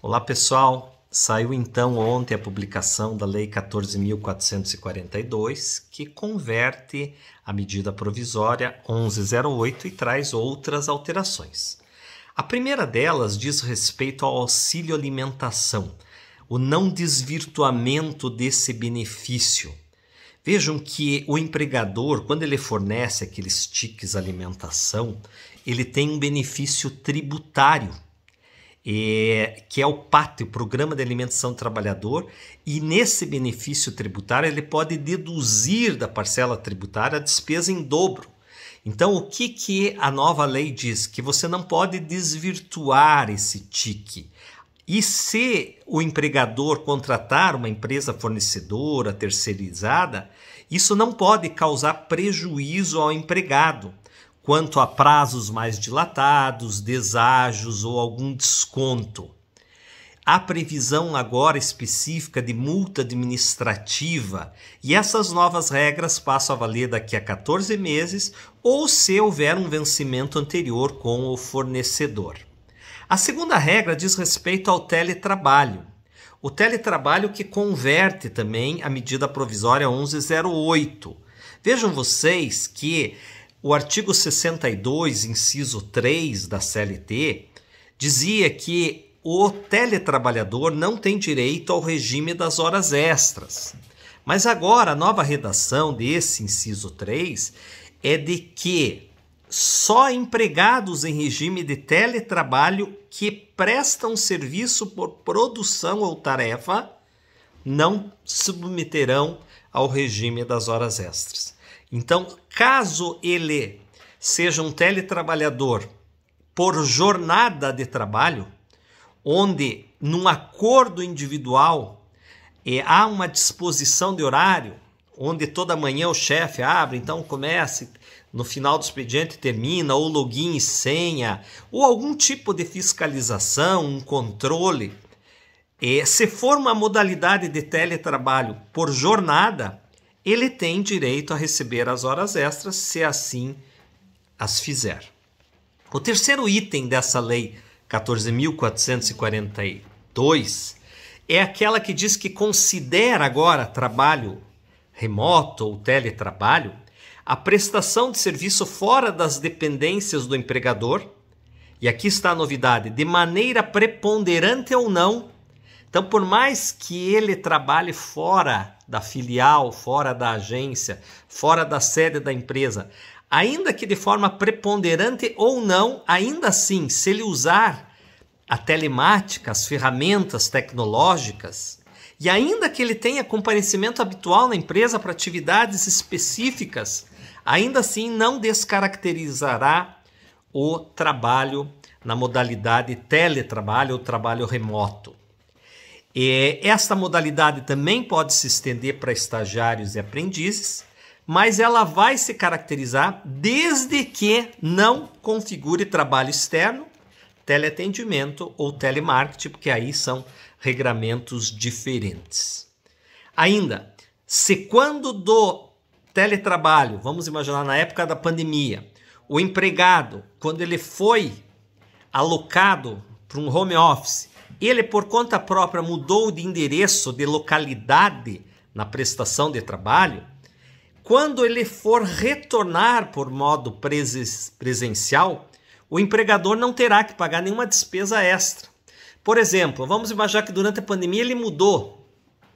Olá pessoal, saiu então ontem a publicação da Lei 14.442, que converte a medida provisória 1108 e traz outras alterações. A primeira delas diz respeito ao auxílio alimentação, o não desvirtuamento desse benefício. Vejam que o empregador, quando ele fornece aqueles tickets alimentação, ele tem um benefício tributário, que é o PAT, o Programa de Alimentação do Trabalhador, e nesse benefício tributário ele pode deduzir da parcela tributária a despesa em dobro. Então, o que a nova lei diz? Que você não pode desvirtuar esse TIC. E se o empregador contratar uma empresa fornecedora, terceirizada, isso não pode causar prejuízo ao empregado, quanto a prazos mais dilatados, deságios ou algum desconto. Há previsão agora específica de multa administrativa e essas novas regras passam a valer daqui a 14 meses ou se houver um vencimento anterior com o fornecedor. A segunda regra diz respeito ao teletrabalho. O teletrabalho que converte também a medida provisória 1108. Vejam vocês que o artigo 62, inciso 3 da CLT, dizia que o teletrabalhador não tem direito ao regime das horas extras. Mas agora a nova redação desse inciso 3 é de que só empregados em regime de teletrabalho que prestam serviço por produção ou tarefa não submeterão ao regime das horas extras. Então, caso ele seja um teletrabalhador por jornada de trabalho, onde num acordo individual há uma disposição de horário, onde toda manhã o chefe abre, então comece, no final do expediente termina, ou login e senha, ou algum tipo de fiscalização, um controle. Se for uma modalidade de teletrabalho por jornada, ele tem direito a receber as horas extras, se assim as fizer. O terceiro item dessa lei 14.442 é aquela que diz que considera agora trabalho remoto ou teletrabalho a prestação de serviço fora das dependências do empregador, e aqui está a novidade, de maneira preponderante ou não. Então, por mais que ele trabalhe fora da filial, fora da agência, fora da sede da empresa, ainda que de forma preponderante ou não, ainda assim, se ele usar a telemática, as ferramentas tecnológicas, e ainda que ele tenha comparecimento habitual na empresa para atividades específicas, ainda assim não descaracterizará o trabalho na modalidade teletrabalho ou trabalho remoto. Esta modalidade também pode se estender para estagiários e aprendizes, mas ela vai se caracterizar desde que não configure trabalho externo, teleatendimento ou telemarketing, porque aí são regramentos diferentes. Ainda, se quando do teletrabalho, vamos imaginar na época da pandemia, o empregado, quando ele foi alocado para um home office, ele por conta própria mudou de endereço, de localidade na prestação de trabalho, quando ele for retornar por modo presencial, o empregador não terá que pagar nenhuma despesa extra. Por exemplo, vamos imaginar que durante a pandemia ele mudou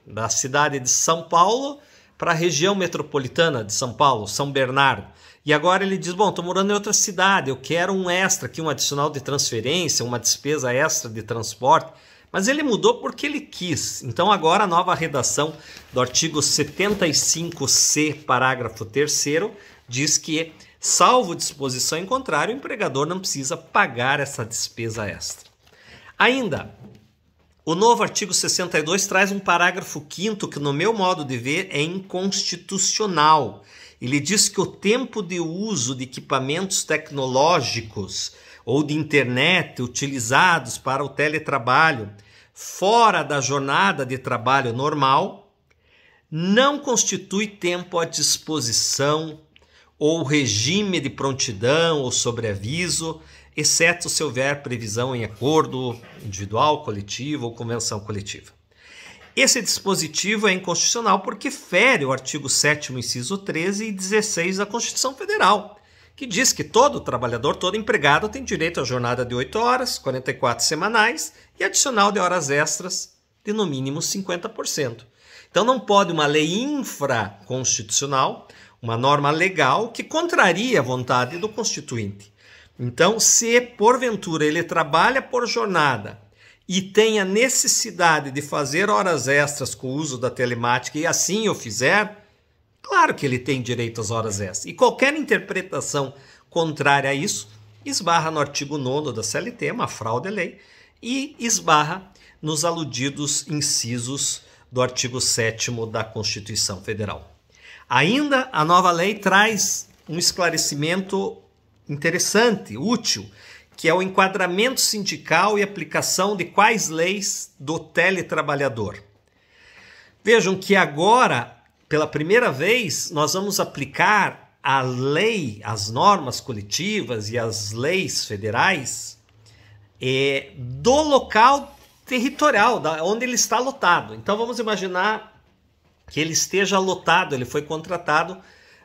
da cidade de São Paulo para a região metropolitana de São Paulo, São Bernardo. E agora ele diz, bom, estou morando em outra cidade, eu quero um extra aqui, um adicional de transferência, uma despesa extra de transporte. Mas ele mudou porque ele quis. Então agora a nova redação do artigo 75C, parágrafo 3º, diz que, salvo disposição em contrário, o empregador não precisa pagar essa despesa extra. Ainda, o novo artigo 62 traz um parágrafo 5º que, no meu modo de ver, é inconstitucional. Ele diz que o tempo de uso de equipamentos tecnológicos ou de internet utilizados para o teletrabalho fora da jornada de trabalho normal não constitui tempo à disposição ou regime de prontidão ou sobreaviso exceto se houver previsão em acordo individual, coletivo ou convenção coletiva. Esse dispositivo é inconstitucional porque fere o artigo 7º, inciso 13 e 16 da Constituição Federal, que diz que todo trabalhador, todo empregado tem direito à jornada de 8 horas, 44 semanais e adicional de horas extras de no mínimo 50%. Então não pode uma lei infraconstitucional, uma norma legal que contraria a vontade do Constituinte. Então, se porventura ele trabalha por jornada e tem a necessidade de fazer horas extras com o uso da telemática e assim o fizer, claro que ele tem direito às horas extras. E qualquer interpretação contrária a isso esbarra no artigo 9º da CLT, uma fraude à lei, e esbarra nos aludidos incisos do artigo 7º da Constituição Federal. Ainda a nova lei traz um esclarecimento interessante, útil, que é o enquadramento sindical e aplicação de quais leis do teletrabalhador. Vejam que agora, pela primeira vez, nós vamos aplicar a lei, as normas coletivas e as leis federais do local territorial, onde ele está lotado. Então vamos imaginar que ele esteja lotado, ele foi contratado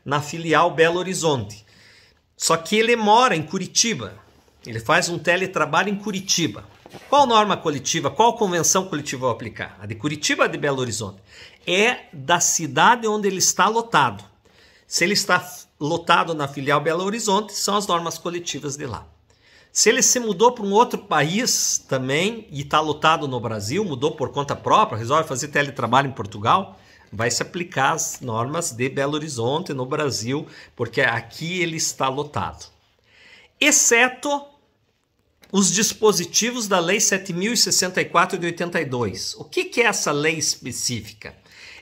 na filial Belo Horizonte. Só que ele mora em Curitiba. Ele faz um teletrabalho em Curitiba. Qual norma coletiva, qual convenção coletiva eu vou aplicar? A de Curitiba ou a de Belo Horizonte? É da cidade onde ele está lotado. Se ele está lotado na filial Belo Horizonte, são as normas coletivas de lá. Se ele se mudou para um outro país também e está lotado no Brasil, mudou por conta própria, resolve fazer teletrabalho em Portugal, vai se aplicar as normas de Belo Horizonte no Brasil, porque aqui ele está lotado. Exceto os dispositivos da Lei 7.064 de 82. O que é essa lei específica?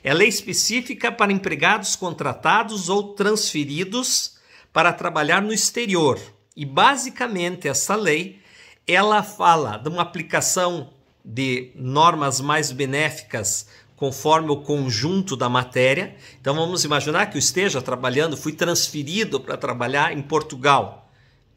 É lei específica para empregados contratados ou transferidos para trabalhar no exterior. E basicamente essa lei, ela fala de uma aplicação de normas mais benéficas conforme o conjunto da matéria. Então vamos imaginar que eu esteja trabalhando, fui transferido para trabalhar em Portugal.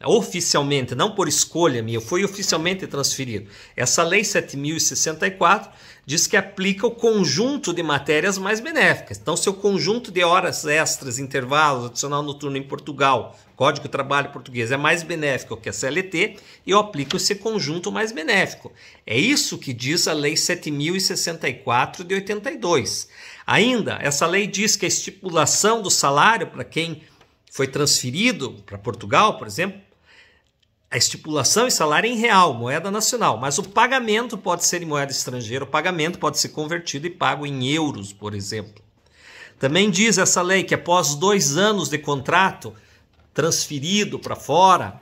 Oficialmente, não por escolha minha, eu fui oficialmente transferido. Essa lei 7.064 diz que aplica o conjunto de matérias mais benéficas. Então, se o conjunto de horas extras, intervalos, adicional noturno em Portugal, Código de Trabalho Português, é mais benéfico que a CLT, eu aplico esse conjunto mais benéfico. É isso que diz a lei 7.064 de 82. Ainda, essa lei diz que a estipulação do salário para quem foi transferido para Portugal, por exemplo, a estipulação e salário é em real, moeda nacional, mas o pagamento pode ser em moeda estrangeira, o pagamento pode ser convertido e pago em euros, por exemplo. Também diz essa lei que após 2 anos de contrato transferido para fora,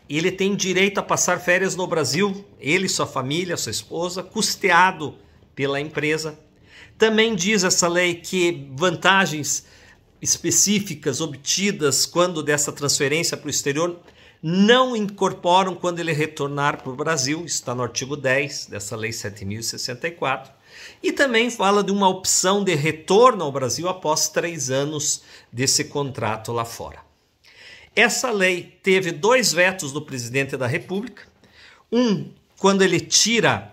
ele tem direito a passar férias no Brasil, ele, sua família, sua esposa, custeado pela empresa. Também diz essa lei que vantagens específicas obtidas quando dessa transferência para o exterior não incorporam quando ele retornar para o Brasil, isso está no artigo 10 dessa lei 7.064, e também fala de uma opção de retorno ao Brasil após 3 anos desse contrato lá fora. Essa lei teve 2 vetos do presidente da República, um quando ele tira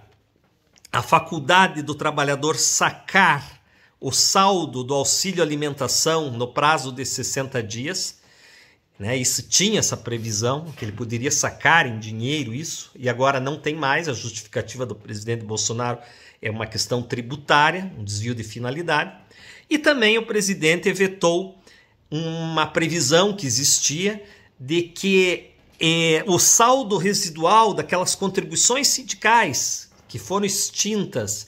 a faculdade do trabalhador sacar o saldo do auxílio alimentação no prazo de 60 dias, isso tinha essa previsão, que ele poderia sacar em dinheiro isso, e agora não tem mais. A justificativa do presidente Bolsonaro é uma questão tributária, um desvio de finalidade. E também o presidente vetou uma previsão que existia de que o saldo residual daquelas contribuições sindicais que foram extintas,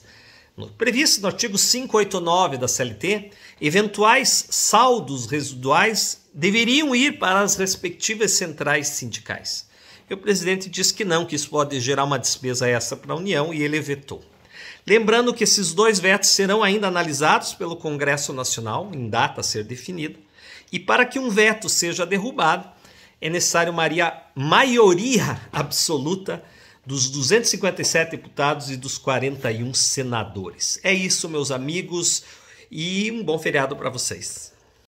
previsto no artigo 589 da CLT, eventuais saldos residuais deveriam ir para as respectivas centrais sindicais. E o presidente disse que não, que isso pode gerar uma despesa extra para a União, e ele vetou. Lembrando que esses 2 vetos serão ainda analisados pelo Congresso Nacional, em data a ser definida, e para que um veto seja derrubado, é necessário maioria absoluta dos 257 deputados e dos 41 senadores. É isso, meus amigos, e um bom feriado para vocês.